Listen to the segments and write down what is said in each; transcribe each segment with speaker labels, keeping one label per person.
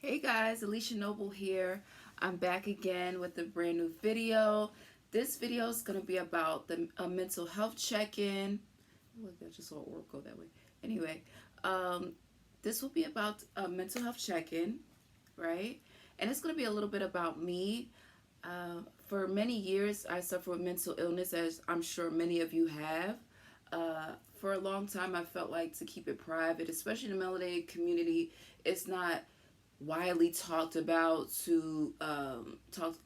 Speaker 1: Hey guys, Alicia Noble here. I'm back again with a brand new video. This video is going to be about a mental health check-in. Look, I just saw orb go that way. Anyway, um, this will be about a mental health check-in, right? And it's going to be a little bit about me. For many years, I suffered with mental illness, as I'm sure many of you have. For a long time, I felt like to keep it private, especially in the melanated community, it's not widely talked about to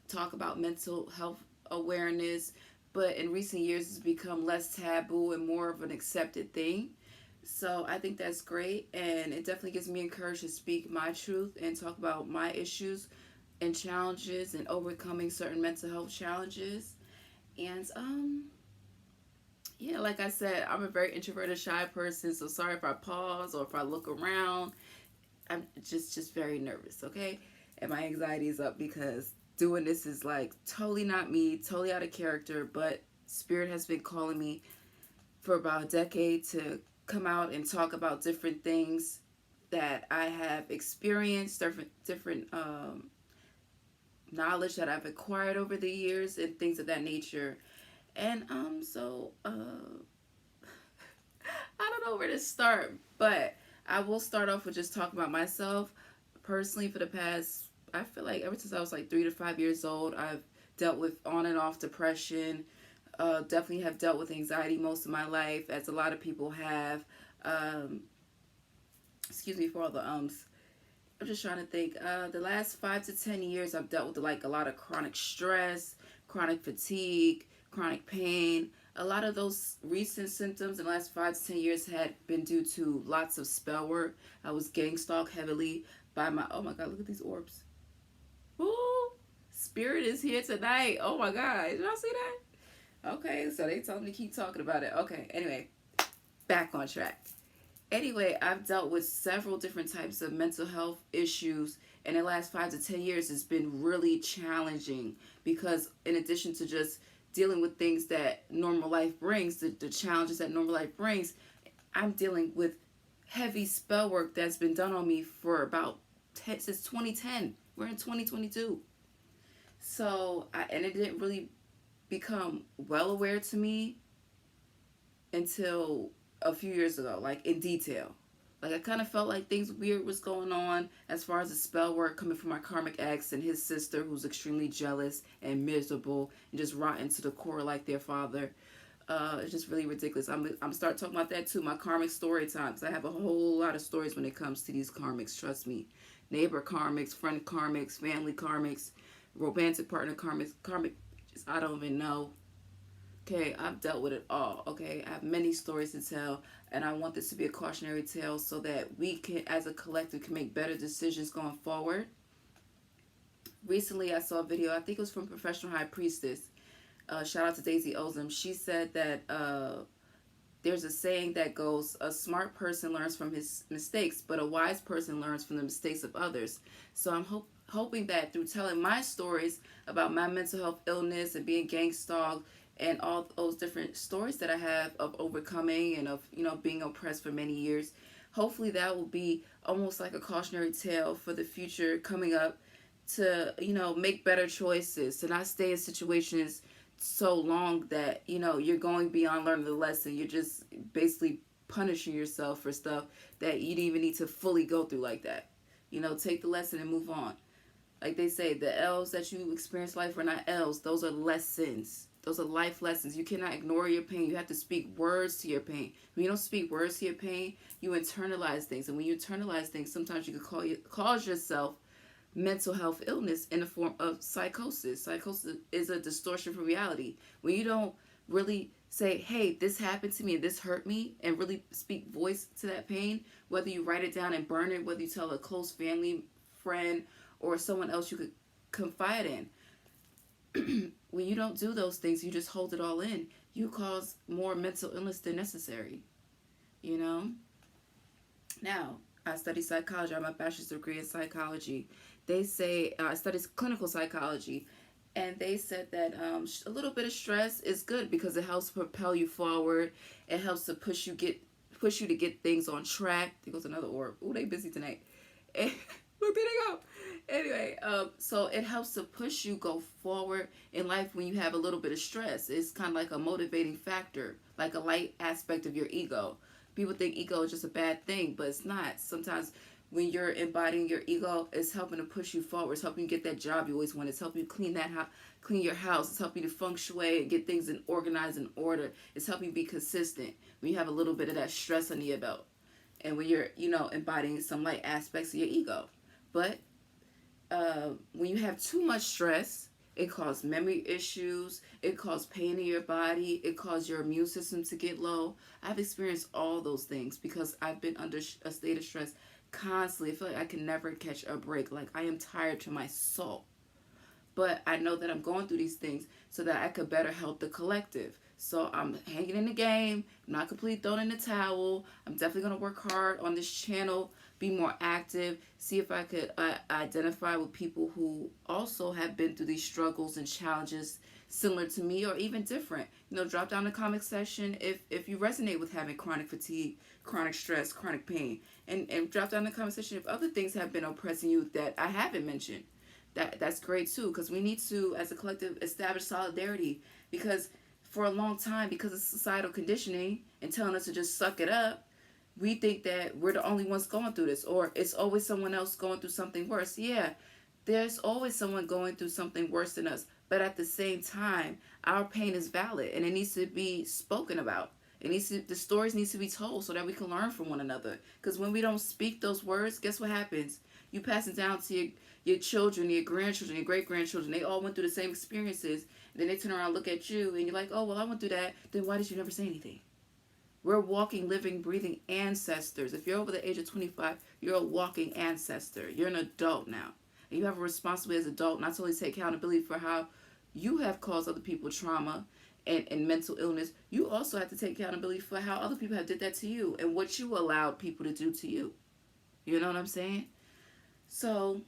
Speaker 1: talk about mental health awareness, but in recent years it's become less taboo and more of an accepted thing. So I think that's great, and it definitely gives me encouraged to speak my truth and talk about my issues and challenges and overcoming certain mental health challenges. And yeah, like I said, I'm a very introverted, shy person, so sorry if I pause or if I look around. I'm just very nervous, okay? And my anxiety is up because doing this is like totally not me, totally out of character, but Spirit has been calling me for about a decade to come out and talk about different things that I have experienced, different knowledge that I've acquired over the years and things of that nature. And I don't know where to start, but I will start off with just talking about myself. Personally, for the past, I feel like ever since I was like 3 to 5 years old, I've dealt with on and off depression. Definitely have dealt with anxiety most of my life, as a lot of people have. Um, Excuse me for all the ums. I'm just trying to think. The last 5 to 10 years, I've dealt with like a lot of chronic stress, chronic fatigue, chronic pain. A lot of those recent symptoms in the last 5 to 10 years had been due to lots of spell work. I was gang stalked heavily by my, oh my God, look at these orbs. Ooh, Spirit is here tonight. Oh my God, did y'all see that? Okay, so they told me to keep talking about it. Okay, anyway, back on track. Anyway, I've dealt with several different types of mental health issues, and in the last 5 to 10 years, it's been really challenging because, in addition to just dealing with things that normal life brings, the challenges that normal life brings, I'm dealing with heavy spell work that's been done on me for about since 2010. We're in 2022. So, and it didn't really become well aware to me until a few years ago, like in detail. Like I kind of felt like things weird was going on as far as the spell work coming from my karmic ex and his sister, who's extremely jealous and miserable and just rotten to the core like their father. It's just really ridiculous. I'm start talking about that too. My karmic story times. I have a whole lot of stories when it comes to these karmics. Trust me, neighbor karmics, friend karmics, family karmics, romantic partner karmic. Just, I don't even know. Okay, I've dealt with it all. Okay, I have many stories to tell, and I want this to be a cautionary tale so that we can, as a collective, can make better decisions going forward. Recently, I saw a video. I think it was from Professional High Priestess. Shout out to Daisy Ozum. She said that there's a saying that goes, "A smart person learns from his mistakes, but a wise person learns from the mistakes of others." So I'm hoping that through telling my stories about my mental health illness and being gang stalked and all those different stories that I have of overcoming and of, being oppressed for many years, hopefully that will be almost like a cautionary tale for the future coming up to, make better choices, to not stay in situations so long that, you're going beyond learning the lesson. You're just basically punishing yourself for stuff that you didn't even need to fully go through like that. Take the lesson and move on. Like they say, the L's that you experience in life are not L's. Those are lessons. Those are life lessons. You cannot ignore your pain. You have to speak words to your pain. When you don't speak words to your pain, you internalize things. And when you internalize things, sometimes you can cause yourself mental health illness in the form of psychosis. Psychosis is a distortion from reality. When you don't really say, hey, this happened to me and this hurt me, and really speak voice to that pain, whether you write it down and burn it, whether you tell a close family friend or someone else you could confide in, when you don't do those things, you just hold it all in. You cause more mental illness than necessary. Now, I study psychology. I have a bachelor's degree in psychology. They say I study clinical psychology, and they said that a little bit of stress is good because it helps propel you forward. It helps to push you to get things on track. There goes another orb. Ooh, they busy tonight. And, look, there they go. so it helps to push you go forward in life when you have a little bit of stress. It's kind of like a motivating factor, like a light aspect of your ego. People think ego is just a bad thing, but it's not. Sometimes when you're embodying your ego, it's helping to push you forward. It's helping you get that job you always wanted. It's helping you clean your house. It's helping you to feng shui and get things in organized and order. It's helping you be consistent when you have a little bit of that stress under your belt, and when you're, embodying some light aspects of your ego. But when you have too much stress, it causes memory issues, it causes pain in your body, it causes your immune system to get low. I've experienced all those things because I've been under a state of stress constantly. I feel like I can never catch a break. Like, I am tired to my soul. But I know that I'm going through these things so that I could better help the collective. So I'm hanging in the game. I'm not completely thrown in the towel. I'm definitely going to work hard on this channel, be more active, see if I could identify with people who also have been through these struggles and challenges similar to me or even different. Drop down in the comment section if you resonate with having chronic fatigue, chronic stress, chronic pain. And drop down in the comment section if other things have been oppressing you that I haven't mentioned. That's great too, because we need to, as a collective, establish solidarity. Because for a long time, because of societal conditioning and telling us to just suck it up, we think that we're the only ones going through this, or it's always someone else going through something worse. Yeah, there's always someone going through something worse than us. But at the same time, our pain is valid and it needs to be spoken about. The stories need to be told so that we can learn from one another. Because when we don't speak those words, guess what happens? You pass it down to your children, your grandchildren, your great-grandchildren. They all went through the same experiences. And then they turn around and look at you, and you're like, oh, well, I went through that. Then why did you never say anything? We're walking, living, breathing ancestors. If you're over the age of 25, you're a walking ancestor. You're an adult now. And you have a responsibility as an adult not to only take accountability for how you have caused other people trauma and mental illness. You also have to take accountability for how other people have did that to you and what you allowed people to do to you. You know what I'm saying? So,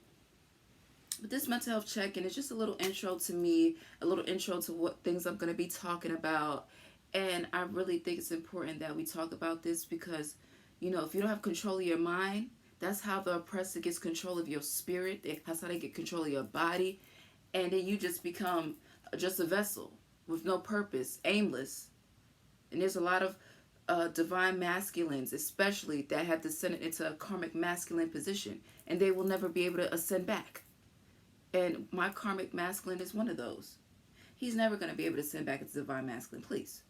Speaker 1: with this mental health check-in, it's just a little intro to me, a little intro to what things I'm going to be talking about. And I really think it's important that we talk about this because, if you don't have control of your mind, that's how the oppressor gets control of your spirit. That's how they get control of your body. And then you just become just a vessel with no purpose, aimless. And there's a lot of divine masculines, especially, that have descended into a karmic masculine position. And they will never be able to ascend back. And my karmic masculine is one of those. He's never going to be able to ascend back into divine masculine, please.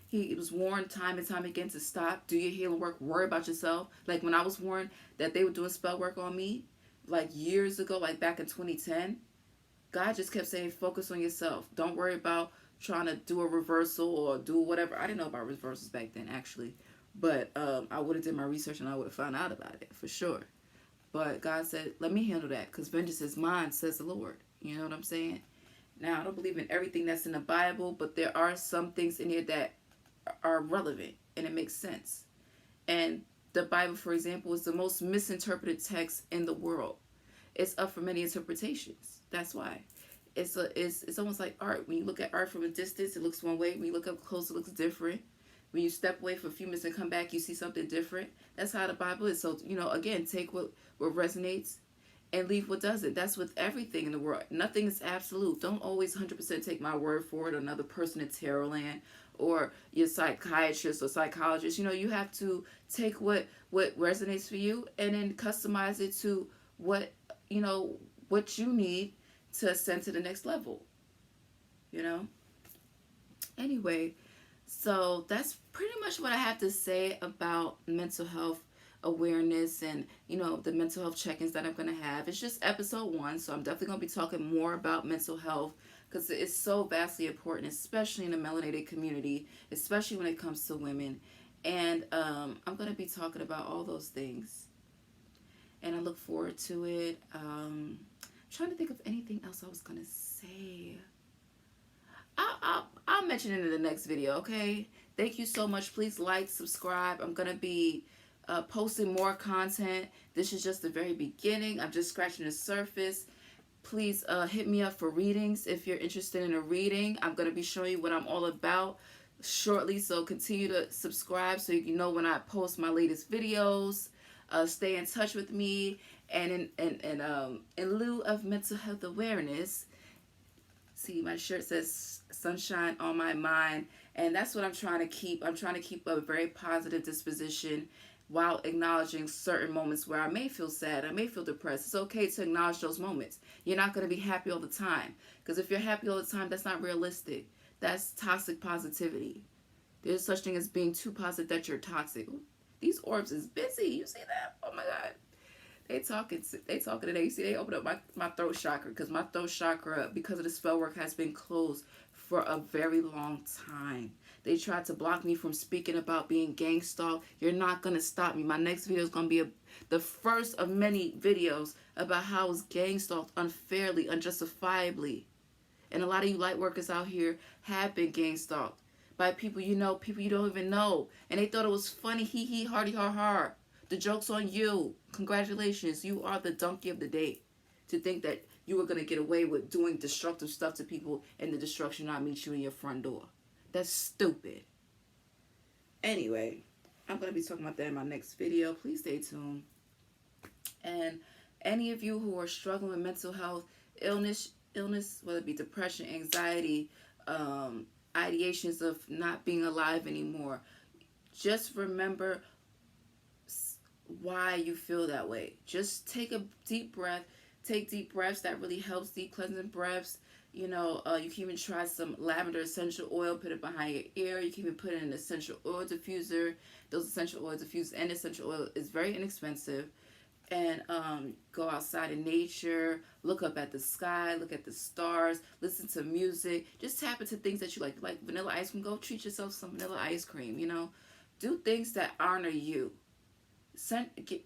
Speaker 1: He was warned time and time again to stop, do your healing work, worry about yourself. Like when I was warned that they were doing spell work on me, like years ago, like back in 2010, God just kept saying, focus on yourself. Don't worry about trying to do a reversal or do whatever. I didn't know about reversals back then, actually. But I would have did my research and I would have found out about it, for sure. But God said, let me handle that, because vengeance is mine, says the Lord. You know what I'm saying? Now, I don't believe in everything that's in the Bible, but there are some things in here that are relevant and it makes sense. And the Bible, for example, is the most misinterpreted text in the world. It's up for many interpretations. That's why. It's almost like art. When you look at art from a distance, it looks one way. When you look up close, it looks different. When you step away for a few minutes and come back, you see something different. That's how the Bible is. So, again, take what resonates and leave what doesn't. That's with everything in the world. Nothing is absolute. Don't always 100% take my word for it, or another person in tarot land, or your psychiatrist or psychologist. You have to take what resonates for you and then customize it to what you need to ascend to the next level. Anyway, so that's pretty much what I have to say about mental health awareness and, the mental health check-ins that I'm going to have. It's just episode 1, so I'm definitely going to be talking more about mental health because it's so vastly important, especially in the melanated community, especially when it comes to women. And I'm going to be talking about all those things. And I look forward to it. I'm trying to think of anything else I was going to say. I'll mention it in the next video, okay? Thank you so much. Please like, subscribe. I'm going to be posting more content. This is just the very beginning. I'm just scratching the surface. Please hit me up for readings if you're interested in a reading. I'm going to be showing you what I'm all about shortly, so continue to subscribe so you can know when I post my latest videos. Stay in touch with me, And in lieu of mental health awareness, see, my shirt says sunshine on my mind, and that's what I'm trying to keep. I'm trying to keep a very positive disposition while acknowledging certain moments where I may feel sad, I may feel depressed. It's okay to acknowledge those moments. You're not going to be happy all the time, because if you're happy all the time, that's not realistic. That's toxic positivity. There's such thing as being too positive that you're toxic. These orbs is busy. You see that? Oh my God. They talking today. You see, they opened up my throat chakra, because my throat chakra, because of the spell work, has been closed for a very long time. They tried to block me from speaking about being gang stalked. You're not going to stop me. My next video is going to be the first of many videos about how I was gang stalked unfairly, unjustifiably. And a lot of you light workers out here have been gang stalked by people you know, people you don't even know. And they thought it was funny. Hee hee, hardy har har. The joke's on you. Congratulations. You are the donkey of the day. To think that you were going to get away with doing destructive stuff to people and the destruction not meet you in your front door. That's stupid. Anyway, I'm going to be talking about that in my next video. Please stay tuned. And any of you who are struggling with mental health, illness, whether it be depression, anxiety, ideations of not being alive anymore, just remember why you feel that way. Just take a deep breath. Take deep breaths. That really helps. Deep cleansing breaths. You know, you can even try some lavender essential oil, put it behind your ear. You can even put it in an essential oil diffuser. Those essential oil diffusers and essential oil is very inexpensive. And go outside in nature, look up at the sky, look at the stars, listen to music. Just tap into things that you like vanilla ice cream. Go treat yourself some vanilla ice cream, you know. Do things that honor you.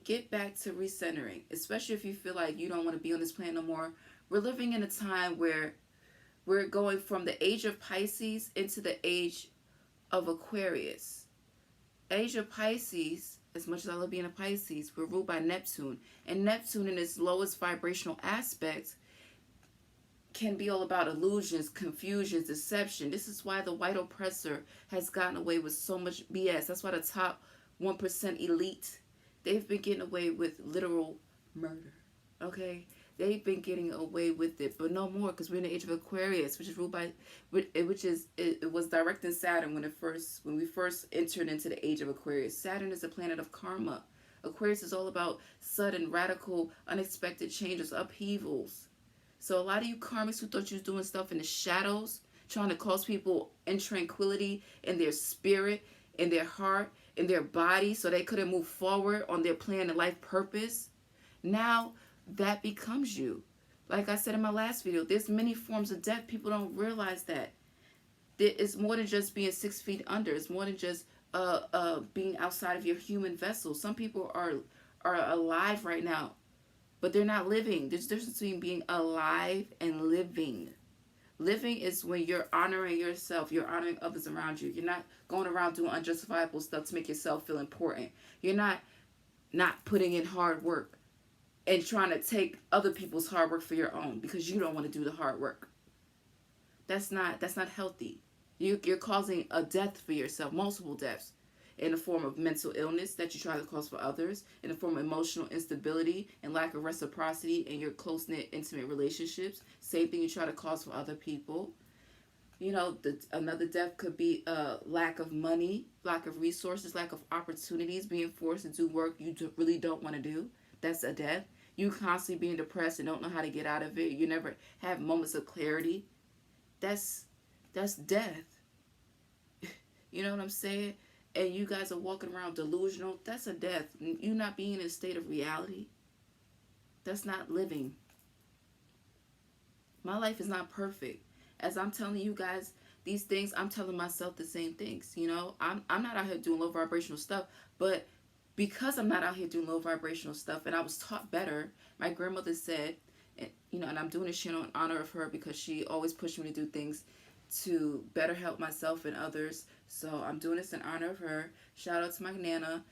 Speaker 1: Get back to recentering, especially if you feel like you don't want to be on this planet no more. We're living in a time where we're going from the age of Pisces into the age of Aquarius. Age of Pisces, as much as I love being a Pisces, we're ruled by Neptune. And Neptune in its lowest vibrational aspect can be all about illusions, confusions, deception. This is why the white oppressor has gotten away with so much BS. That's why the top 1% elite, they've been getting away with literal murder. Okay? They've been getting away with it, but no more, because we're in the age of Aquarius, which is ruled by, it was direct in Saturn when we first entered into the age of Aquarius. Saturn is a planet of karma. Aquarius is all about sudden, radical, unexpected changes, upheavals. So a lot of you karmics who thought you was doing stuff in the shadows, trying to cause people intranquility in their spirit, in their heart, in their body, so they couldn't move forward on their plan and life purpose, now that becomes you. Like I said in my last video, there's many forms of death. People don't realize that. It's more than just being 6 feet under. It's more than just being outside of your human vessel. Some people are alive right now, but they're not living. There's a difference between being alive and living. Living is when you're honoring yourself. You're honoring others around you. You're not going around doing unjustifiable stuff to make yourself feel important. You're not putting in hard work and trying to take other people's hard work for your own because you don't want to do the hard work. That's not healthy. You're causing a death for yourself, multiple deaths, in the form of mental illness that you try to cause for others, in the form of emotional instability and lack of reciprocity in your close-knit, intimate relationships. Same thing you try to cause for other people. You know, another death could be lack of money, lack of resources, lack of opportunities, being forced to do work you really don't want to do. That's a death. You constantly being depressed and don't know how to get out of it. You never have moments of clarity. That's death. You know what I'm saying? And you guys are walking around delusional. That's a death. You not being in a state of reality. That's not living. My life is not perfect. As I'm telling you guys these things, I'm telling myself the same things. You know, I'm not out here doing low vibrational stuff, but because I'm not out here doing low vibrational stuff, and I was taught better, my grandmother said, and, you know, and I'm doing this channel in honor of her because she always pushed me to do things to better help myself and others. So I'm doing this in honor of her. Shout out to my Nana.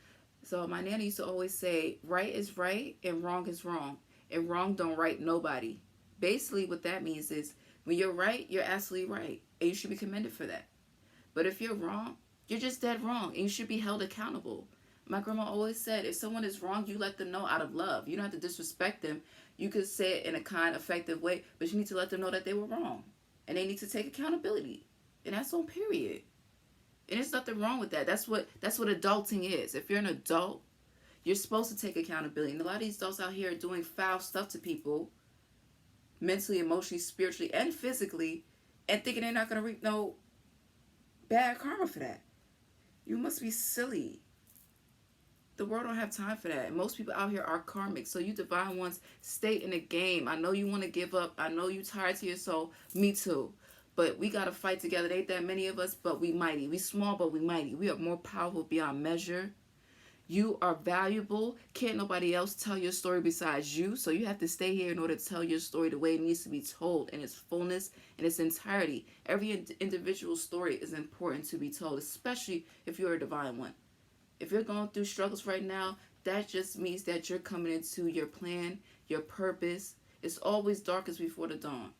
Speaker 1: So my Nana used to always say, right is right and wrong is wrong. And wrong don't right nobody. Basically what that means is when you're right, you're absolutely right. And you should be commended for that. But if you're wrong, you're just dead wrong. And you should be held accountable. My grandma always said, if someone is wrong, you let them know out of love. You don't have to disrespect them. You could say it in a kind, effective way, but you need to let them know that they were wrong. And they need to take accountability. And that's on period. And there's nothing wrong with that. That's what adulting is. If you're an adult, you're supposed to take accountability. And a lot of these adults out here are doing foul stuff to people, mentally, emotionally, spiritually, and physically, and thinking they're not going to reap no bad karma for that. You must be silly. The world don't have time for that. And most people out here are karmic. So you divine ones, stay in the game. I know you want to give up. I know you tired to your soul. Me too. But we got to fight together. There ain't that many of us, but we mighty. We small, but we mighty. We are more powerful beyond measure. You are valuable. Can't nobody else tell your story besides you. So you have to stay here in order to tell your story the way it needs to be told in its fullness, in its entirety. Every individual story is important to be told, especially if you're a divine one. If you're going through struggles right now, that just means that you're coming into your plan, your purpose. It's always darkest before the dawn.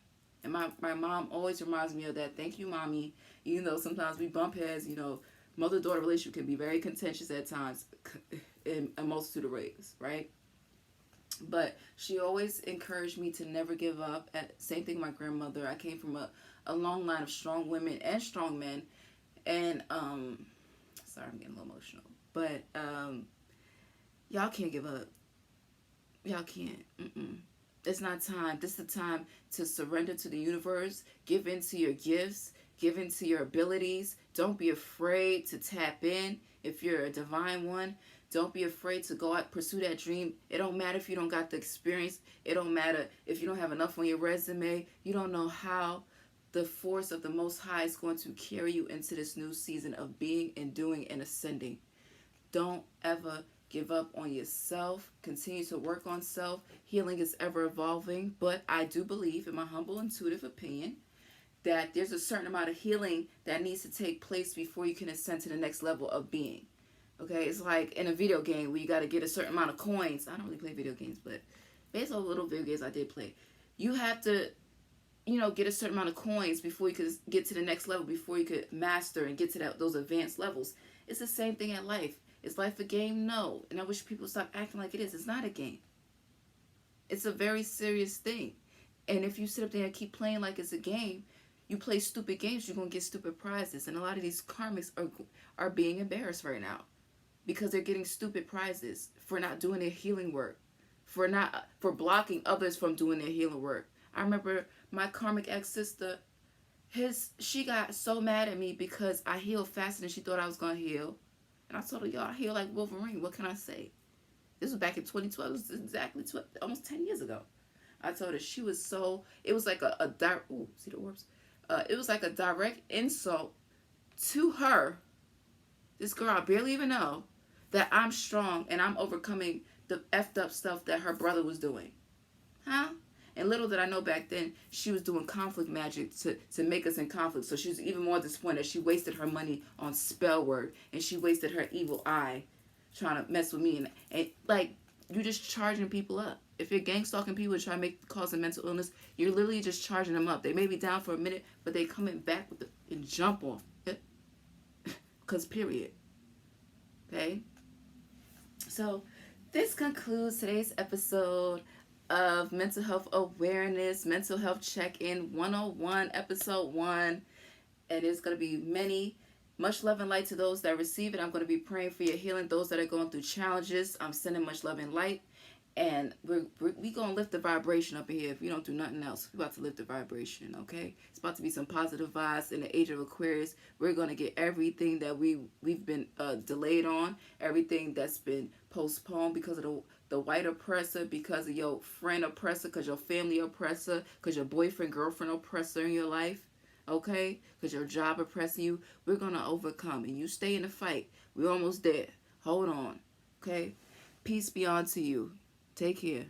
Speaker 1: And my mom always reminds me of that. Thank you, Mommy. Even though sometimes we bump heads, mother-daughter relationship can be very contentious at times in a multitude of ways, right? But she always encouraged me to never give up. Same thing with my grandmother. I came from a long line of strong women and strong men. And, sorry, I'm getting a little emotional. But y'all can't give up. Y'all can't. It's not time. This is the time to surrender to the universe. Give into your gifts. Give into your abilities. Don't be afraid to tap in. If you're a divine one, don't be afraid to go out, pursue that dream. It don't matter if you don't got the experience. It don't matter if you don't have enough on your resume. You don't know how the force of the Most High is going to carry you into this new season of being and doing and ascending. Don't ever give up on yourself. Continue to work on self. Healing is ever evolving, but I do believe, in my humble intuitive opinion, that there's a certain amount of healing that needs to take place before you can ascend to the next level of being. Okay, it's like in a video game where you got to get a certain amount of coins. I don't really play video games, but based on little video games I did play, you have to, get a certain amount of coins before you could get to the next level, before you could master and get to those advanced levels. It's the same thing at life. Is life a game? No. And I wish people stop acting like it is. It's not a game. It's a very serious thing. And if you sit up there and keep playing like it's a game, you play stupid games, you're going to get stupid prizes. And a lot of these karmics are being embarrassed right now because they're getting stupid prizes for not doing their healing work, for blocking others from doing their healing work. I remember my karmic ex-sister, she got so mad at me because I healed faster than she thought I was going to heal. And I told her, I heal like Wolverine. What can I say? This was back in 2012. It was exactly almost 10 years ago. I told her she was it was like a direct, see the orbs? It was like a direct insult to her, this girl I barely even know, that I'm strong and I'm overcoming the effed up stuff that her brother was doing. Huh? And little did I know back then, she was doing conflict magic to make us in conflict. So she was even more disappointed. She wasted her money on spell work. And she wasted her evil eye trying to mess with me. And like, you're just charging people up. If you're gang stalking people and trying to cause a mental illness, you're literally just charging them up. They may be down for a minute, but they coming back and jump off. Because period. Okay? So this concludes today's episode of Mental Health Awareness, Mental Health Check-In 101, Episode 1. And it's going to be much love and light to those that receive it. I'm going to be praying for your healing. Those that are going through challenges, I'm sending much love and light. And we're going to lift the vibration up in here. If we don't do nothing else, we're about to lift the vibration, okay? It's about to be some positive vibes in the age of Aquarius. We're going to get everything that we've been delayed on, everything that's been postponed because of the white oppressor, because of your friend oppressor, because your family oppressor, because your boyfriend, girlfriend oppressor in your life, okay? Because your job oppressing you. We're going to overcome, and you stay in the fight. We're almost there. Hold on, okay? Peace be unto you. Take care.